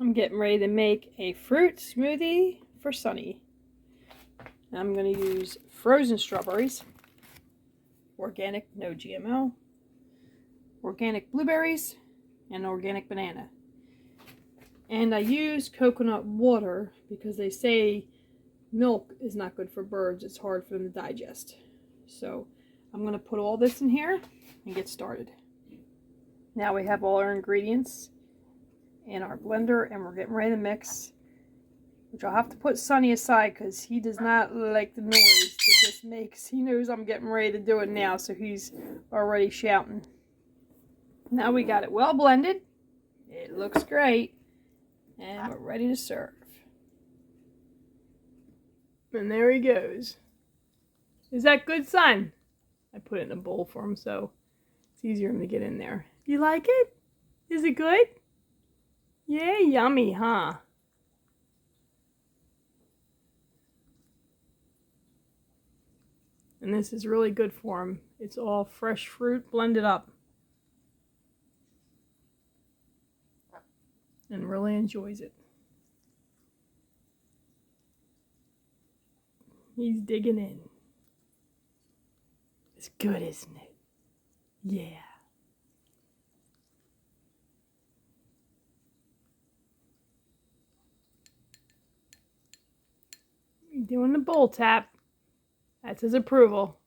I'm getting ready to make a fruit smoothie for Sunny. I'm going to use frozen strawberries, organic, no GMO, organic blueberries, and organic banana. And I use coconut water because they say milk is not good for birds. It's hard for them to digest. So I'm going to put all this in here and get started. Now we have all our ingredients in our blender and we're getting ready to mix, which I'll have to put Sunny aside because he does not like the noise that this makes. He knows I'm getting ready to do it now, so he's already shouting. Now we got it well blended. It looks great. And we're ready to serve. And there he goes. Is that good, son? I put it in a bowl for him so it's easier for him to get in there. You like it? Is it good? Yeah, yummy, huh? And this is really good for him. It's all fresh fruit blended up. And really enjoys it. He's digging in. It's good, isn't it? Yeah. Doing the bowl tap. That's his approval.